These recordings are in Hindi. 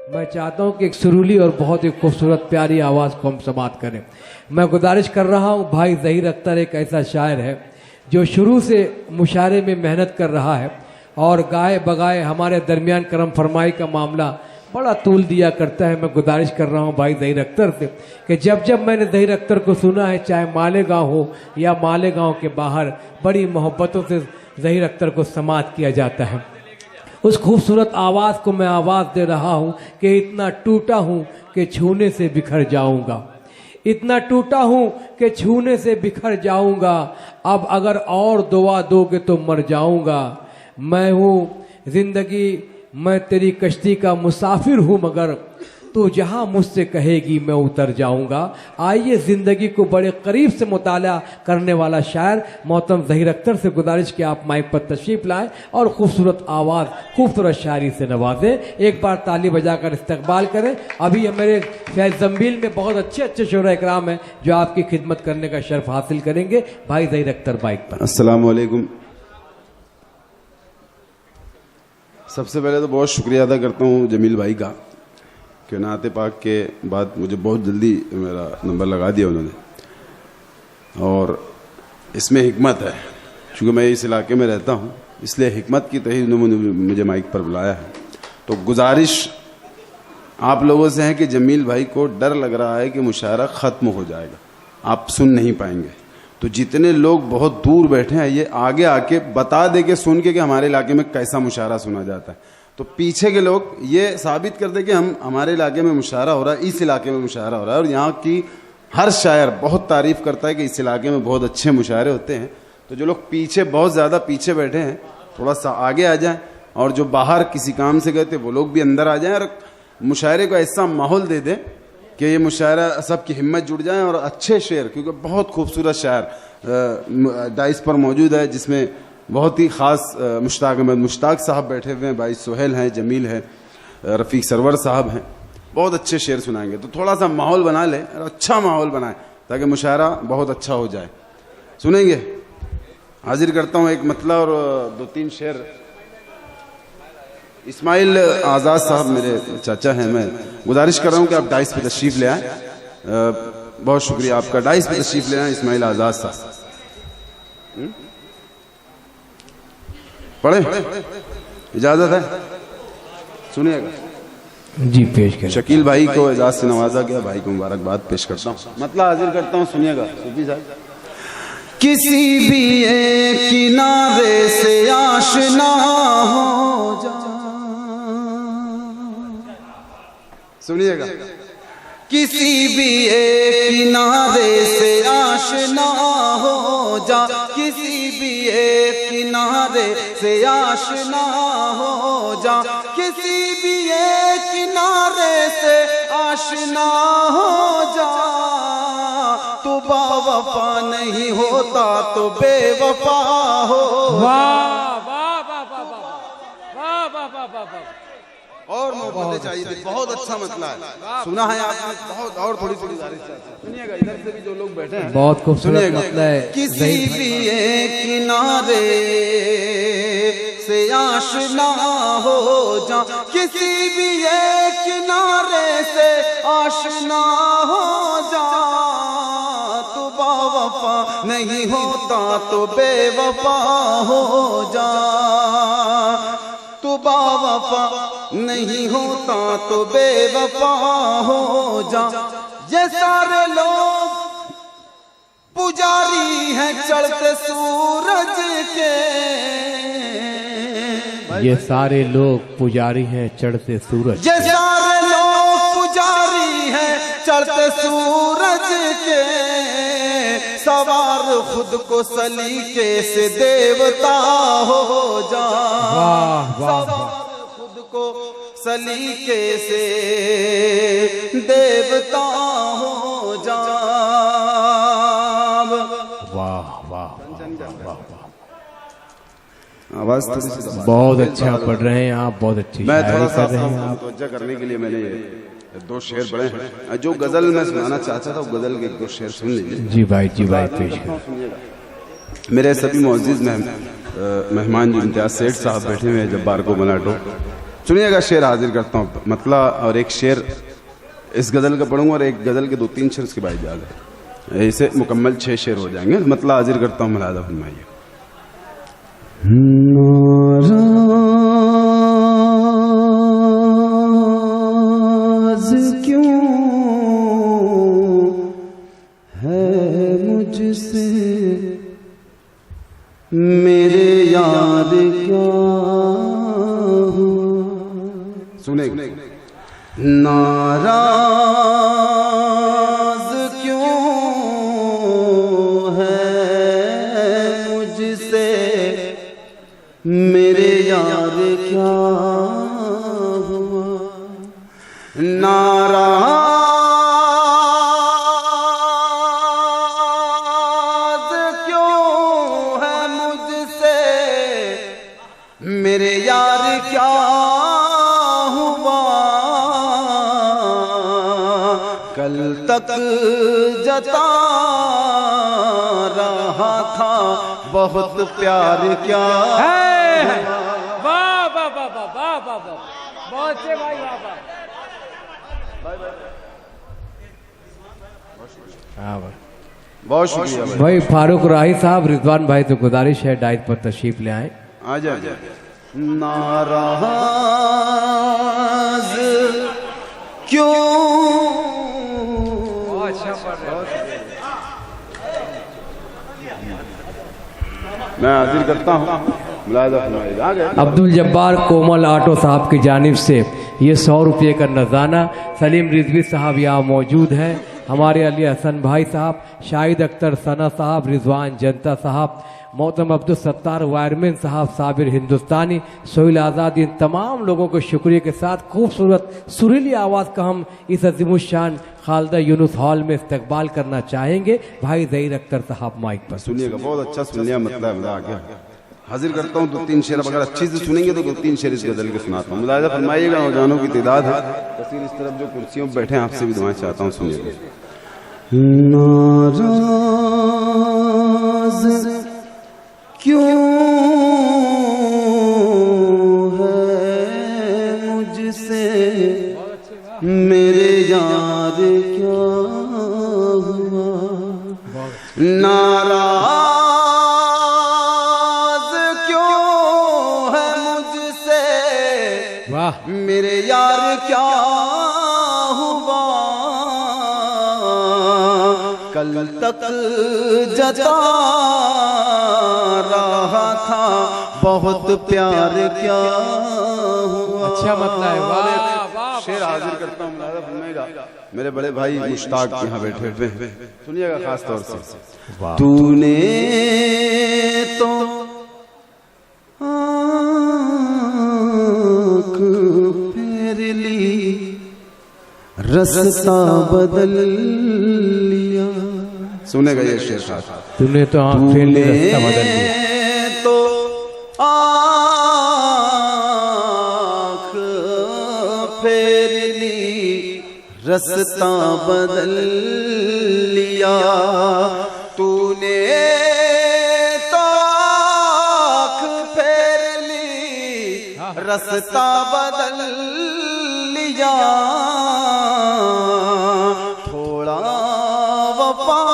मैं चाहता हूं कि एक सुरीली और बहुत ही खूबसूरत प्यारी आवाज़ को हम समाप्त करें। मैं गुजारिश कर रहा हूं, भाई ज़हीर अख्तर एक ऐसा शायर है जो शुरू से मुशायरे में मेहनत कर रहा है और गाए बगाए हमारे दरमियान करम फरमाई का मामला बड़ा तूल दिया करता है। मैं गुजारिश कर रहा हूं भाई ज़हीर अख्तर से कि जब जब मैंने ज़हीर अख्तर को सुना है, चाहे मालेगांव हो या मालेगांव के बाहर, बड़ी मोहब्बतों से ज़हीर अख्तर को समाअत किया जाता है। उस खूबसूरत आवाज़ को मैं आवाज़ दे रहा हूँ कि इतना टूटा हूँ कि छूने से बिखर जाऊँगा, इतना टूटा हूँ कि छूने से बिखर जाऊँगा, अब अगर और दुआ दोगे तो मर जाऊँगा। मैं हूँ जिंदगी, मैं तेरी कश्ती का मुसाफिर हूँ, मगर तू जहाँ मुझसे कहेगी मैं उतर जाऊँगा। आइए ज़िंदगी को बड़े करीब से मुताला करने वाला शायर मोहतरम ज़हीर अख्तर से गुजारिश कि आप माइक पर तशरीफ़ लाएं और खूबसूरत आवाज़, खूबसूरत शायरी से नवाजें। एक बार ताली बजाकर इस्तकबाल करें। अभी मेरे फैज़ ज़ंबील में बहुत अच्छे अच्छे शोरा इकराम हैं जो आपकी खिदमत करने का शर्फ हासिल करेंगे। भाई ज़हीर अख्तर बाइक पर। अस्सलामु अलैकुम। सबसे पहले तो बहुत शुक्रिया अदा करता हूँ जमील भाई का कि नाते पाक के बाद मुझे बहुत जल्दी मेरा नंबर लगा दिया उन्होंने, और इसमें हिकमत है। क्योंकि मैं इस इलाके में रहता हूँ, इसलिए हिकमत की तहत उन्होंने मुझे माइक पर बुलाया है। तो गुजारिश आप लोगों से है कि जमील भाई को डर लग रहा है कि मुशायरा ख़त्म हो जाएगा, आप सुन नहीं पाएंगे। तो जितने लोग बहुत दूर बैठे हैं, ये आगे आके बता दे के सुन के कि हमारे इलाके में कैसा मुशायरा सुना जाता है। तो पीछे के लोग ये साबित कर दे कि हमारे इलाके में मुशायरा हो रहा है, इस इलाके में मुशायरा हो रहा है। और यहाँ की हर शायर बहुत तारीफ करता है कि इस इलाके में बहुत अच्छे मुशायरे होते हैं। तो जो लोग पीछे, बहुत ज़्यादा पीछे बैठे हैं, थोड़ा सा आगे आ जाएं, और जो बाहर किसी काम से गए थे वो लोग भी अंदर आ जाएं और मुशायरे को ऐसा माहौल दे दें कि ये मुशायरा सबकी हिम्मत जुड़ जाए और अच्छे शेर, क्योंकि बहुत खूबसूरत शायर डाइस पर मौजूद है, जिसमें बहुत ही ख़ास मुश्ताक साहब बैठे हुए हैं, भाई सुहेल हैं, जमील है, रफ़ीक सरवर साहब हैं, बहुत अच्छे शेर सुनाएंगे। तो थोड़ा सा माहौल बना ले और अच्छा माहौल बनाए ताकि मुशायरा बहुत अच्छा हो जाए। सुनेंगे? हाजिर करता हूँ एक मतला और दो तीन शेर। इस्माइल आज़ाद साहब मेरे चाचा हैं, मैं गुजारिश कर रहा हूँ कि आप डाइस पे तशरीफ़ ले आएँ। बहुत शुक्रिया आपका, डाइस पे तशरीफ़ ले आएँ इस्माइल आज़ाद साहब। पढ़े? इजाज़त है? सुनिएगा जी, पेश करें। शकील भाई को एजाज़ से नवाजा गया, भाई को मुबारकबाद पेश करता हूँ। मतलब हाजिर करता हूँ, सुनिएगा सूफी साहब। किसी भी एक किनारे से आशना हो जा, सुनिएगा, किसी भी एक किनारे से आशना हो जा, किसी भी एक किनारे से आशना हो जा, किसी भी एक किनारे से आशना हो जा। तो बावफा नहीं होता तो बेवफा हो। वाह वाह वाह वाह वाह वाह वाह वाह वाह। और मोहब्बतें चाहिए थी, बहुत अच्छा मतला है, सुना है आपने बहुत, और थोड़ी सी गुजारिश सुनिएगा। इधर से भी जो लोग बैठे हैं बहुत खूबसूरत मतला है। किसी भी एक किनारे से आशना हो जा, किसी भी एक किनारे से आशना हो जा। तो बावफा नहीं होता तो बेवफा हो जा, तो बावफा नहीं होता तो बेवफा हो जा। ये सारे लोग पुजारी हैं चढ़ते सूरज के, ये सारे लोग पुजारी हैं चढ़ते सूरज। ये सारे लोग पुजारी हैं चढ़ते सूरज के, सवार खुद को सलीके से देवता हो जा। वाह वाह वाह। खुद को सलीके से देवता हो जा। वाह वाह वाह। आवाज थोड़ी सी बहुत अच्छा पढ़ रहे हैं आप, बहुत अच्छी मैं थोड़ा शायरी सा कर रहे हैं आप। तवज्जो करने के लिए मैंने दो शेर पढ़े हैं। जो गजल मैं सुनाना चाहता था वो गजल के दो शेर सुन लीजिए। जी भाई, जी भाई, पेश करें। मेरे सभी मुअज़्ज़िज़ मेहमान जो इम्तियाज़ सेठ साहब बैठे हुए हैं जब्बार को मलाटो, सुनिएगा, शेर हाजिर करता हूँ मतलब, और एक शेर इस गजल का पढ़ूंगा और एक गजल के 2-3 शेर उसके बाद याद है, ऐसे मुकम्मल 6 शेर हो जाएंगे। मतलब हाजिर करता हूँ, मुलाहिजा फरमाइए। नाराज़ क्यों है मुझसे मेरे यार क्या हुआ। सुने, नाराज़ क्यों है मुझसे मेरे यार क्या हुआ। नाराज़ क्यों है मुझसे मेरे यार क्या हुआ। कल तक जता रहा था बहुत प्यार क्या है। वाह वाह वाह वाह वाह वाह वाह, बहुत से भाई, वाह वाह। बहुत शुक्रिया भाई फारूक राही साहब, रिजवान भाई से गुजारिश है डाइट पर तशरीफ ले आए। आ जाए। नाराज़ क्यों, मैं हाजिर करता हूँ, मुलाहिजा फरमाइएगा। अब्दुल जब्बार कोमल आटो साहब की जानिब से ये 100 रुपये का नज़ाना। सलीम रिजवी साहब यहाँ मौजूद हैं, हमारे अली हसन भाई साहब, शाहिद अख्तर सना साहब, रिजवान जनता साहब, मोहतरम अब्दुल सत्तार वायरमैन साहब, साबिर हिंदुस्तानी, सोहिल आज़ाद, इन तमाम लोगों को शुक्रिया के साथ खूबसूरत सुरीली आवाज़ का हम इस अज़ीमुश्शान खालदा यूनुस हॉल में इस्तकबाल करना चाहेंगे। भाई ज़हीर अख्तर साहब माइक पर। सुनिएगा, बहुत अच्छा सुन लिया, मतलब मजा आ गया। हाजिर करता हूँ 2-3 शेर, अगर अच्छी से सुनेंगे तो 2-3 शेर इस गजल के सुनाता हूँ। मुलाहिजा फरमाइएगा, नौजवानों की तादाद है कसीर, इस तरफ जो कुर्सियों पर बैठे हैं आपसे भी दुआएं चाहता हूँ, सुनिएगा। नाराज़ क्यों है मुझसे मेरे यार क्या हुआ। नाराज़ क्यों है मुझसे मेरे यार क्या हुआ। कल तक जता रहा था बहुत प्यार क्या हुआ। अच्छा मतलब है, वाह वाह। शेर हाजिर करता हूँ, मेरे बड़े भाई मुश्ताक यहाँ बैठे हुए हैं, सुनिएगा खास तौर से। तूने तो आँख फेर ली, रास्ता बदल लिया। सुनेगा ये शेर साथ। तूने तो आँख फेर ली, रास्ता बदल लिया। तो आँख फेर ली, रास्ता बदल लिया। तूने तो आँख फेर ली, रास्ता बदल लिया। थोड़ा वफा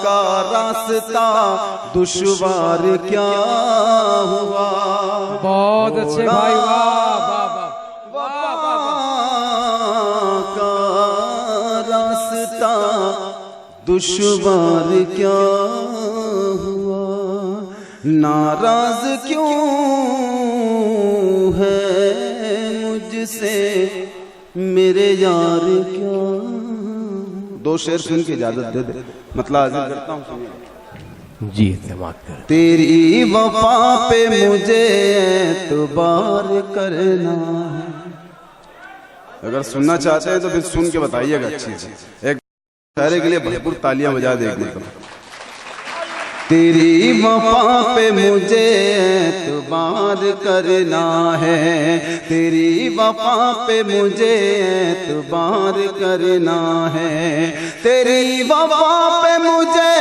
का रास्ता दुश्वार क्या हुआ। बहुत अच्छे भाई, वाह वाह वाह वाह। का रास्ता दुश्वार क्या हुआ। नाराज क्यों है मुझसे मेरे यार क्या। 2 शेर सुन के इजाजत दे दे, मतलब हाजिर करता हूँ, सुनिए जी। समाप्त कर। तेरी वफा पे मुझे एतबार करना है। अगर सुनना चाहते हैं तो फिर सुन के बताइएगा अच्छी से। एक सारे के लिए भरपूर तालियां बजा दे एक मतलब। तेरी वफा पे मुझे एतबार करना है, तेरी वफा पे मुझे एतबार करना है, तेरी वफा पे मुझे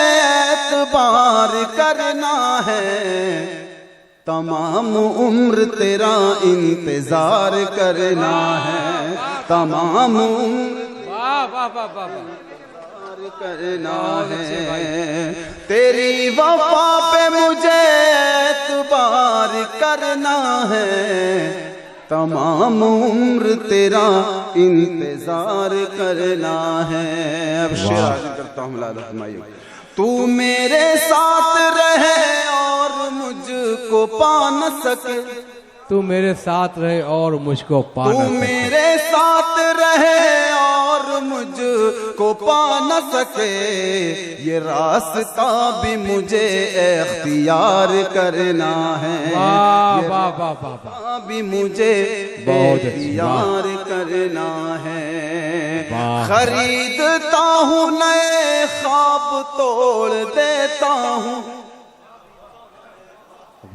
एतबार करना है। तमाम उम्र तेरा इंतजार करना है, तमाम उम्र वाह वाह वाह वाह वाह। करना है, तेरी वफा पे मुझे एतबार करना है, तमाम उम्र तेरा इंतजार करना है। अब शेर हाजिर करता हूँ मुलादा फरमाइए। तू मेरे साथ रहे और मुझको पा न सके, तू मेरे साथ रहे और मुझको पा न तू सके। मेरे साथ रहे और मुझको पा न सके, ये रास्ता भी मुझे इख्तियार करना है, वाह ये वाह वाह वाह वाह। रास्ता भी मुझे बहुत इख्तियार करना है। वाह। खरीदता हूँ नए ख्वाब तोड़ देता हूँ,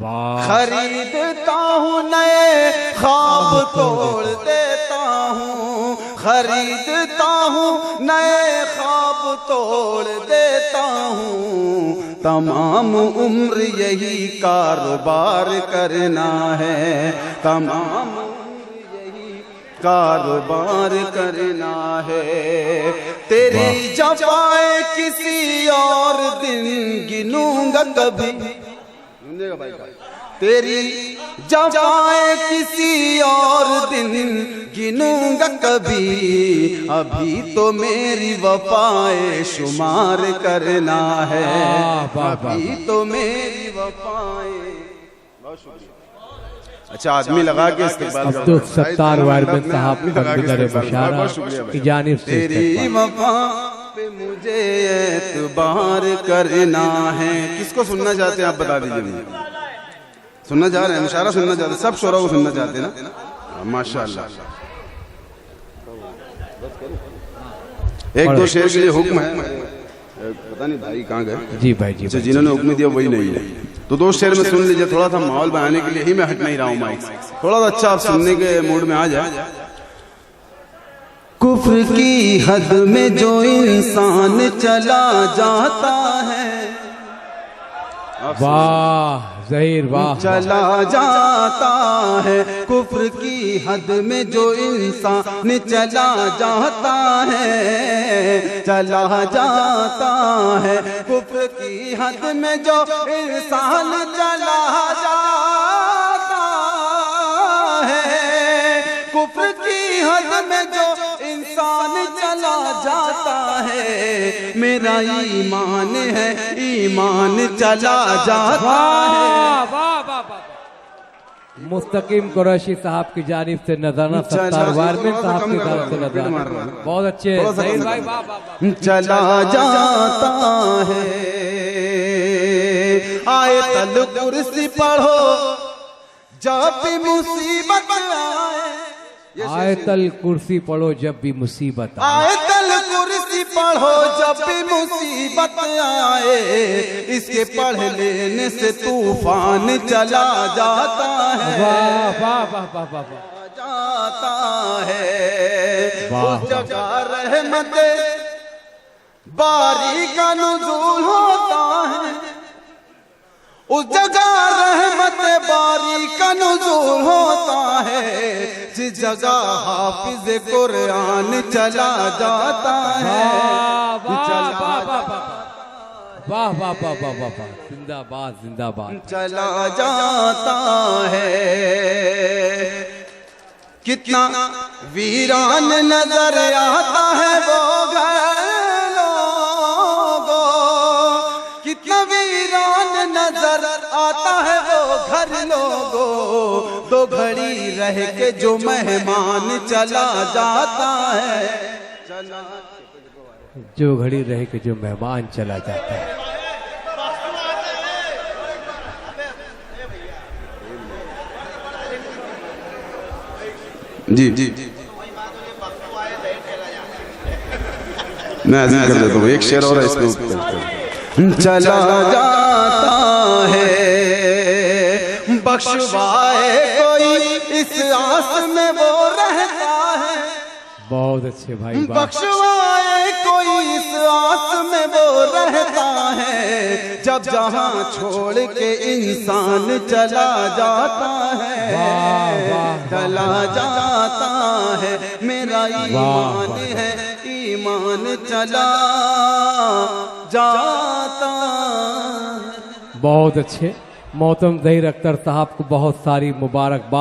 वाह खरीदता हूँ नए ख्वाब तोड़ देता हूँ, खरीदता हूँ नए ख्वाब तोड़ देता हूँ, तमाम उम्र यही कारोबार करना है, तमाम उम्र यही कारोबार करना है। तेरी जफाएं किसी और दिन गिनूंगा कभी, तेरी जफाएं किसी और दिन गिनूंगा कभी, अभी तो मेरी वफाएं शुमार करना है, अभी तो मेरी वफाएं। बहुत शुक्रिया। अच्छा आदमी लगा के इस्तेमाल अब्दुल सत्तार वायरमैन साहब कन्वीनर मुशारा की जानिब से तेरी वफा पे मुझे एतबार करना है। किसको सुनना चाहते हैं आप बता दीजिए मुझे। सुनना चाह रहे हैं, मुशारा सुनना चाहते हैं, सब शोरा को सुनना चाहते हैं ना, माशाअल्लाह। एक दो शेर के लिए हुक्म है, पता नहीं भाई कहाँ गए। जी भाई जी। अच्छा जिन्होंने हुक्म दिया वही नहीं है, तो दो शेर में सुन लीजिए। थोड़ा सा माहौल बनाने के लिए ही मैं हट नहीं रहा हूँ माइक से, थोड़ा सा अच्छा आप सुनने के मूड में आ जाए। कुफ्र की हद में जो इंसान चला जाता है, वाह ज़हीर वाह, चला जाता है, कुफ्र की हद में जो इंसान चला जाता है, चला जाता है, कुफ्र की हद में जो इंसान चला जाता है, कुफ्र की हद में जो इंसान चला जाता है, मेरा ईमान है, ईमान चला जाता है। वाह वाह वाह। मुस्तकीम कुरैशी साहब की जानिब से नजराना सत्तार वायरमैन साहब की तरफ से नजराना, बहुत अच्छे ज़हीर भाई, वाह वाह। चला जाता है, आयतल कुर्सी पढ़ो जब भी मुसीबत आए, आयतल कुर्सी पढ़ो जब भी मुसीबत आए, आयतल कुर्सी पढ़ो जब भी मुसीबत आए, इसके पढ़ लेने से तूफान चला जाता है, वाह वाह वाह वाह वाह वाह, जाता है। उस जगह रहमत बारी का नुज़ूल होता है, उस जगह रहमत बारी का नुज़ूल होता है, जिस जगह हाफिज कुरान चला जाता है, वाह वाह वाह वाह वाह वाह, जिंदाबाद जिंदाबाद, चला जाता है। कितना वीरान नजर आता है वो घर लोगों, कितना वीरान नजर आता है वो घर लोगों, दो घड़ी रह के जो मेहमान चला जाता है, जो घड़ी रह के जो मेहमान चला जाता है। जी जी मैं ऐसे कर देता हूँ, एक शेर और इसमें चला जाता है, बख्शवाए कोई इस आस में वो रहता है, बहुत अच्छे भाई, बख्शवाए कोई इस आस में वो रहता है, जब जहां छोड़ के इंसान चला जाता है, चला जाता है। मेरा ईमान है, ईमान चला जाता है। बहुत अच्छे। मोहतरम ज़हीर अख्तर साहब को बहुत सारी मुबारकबाद।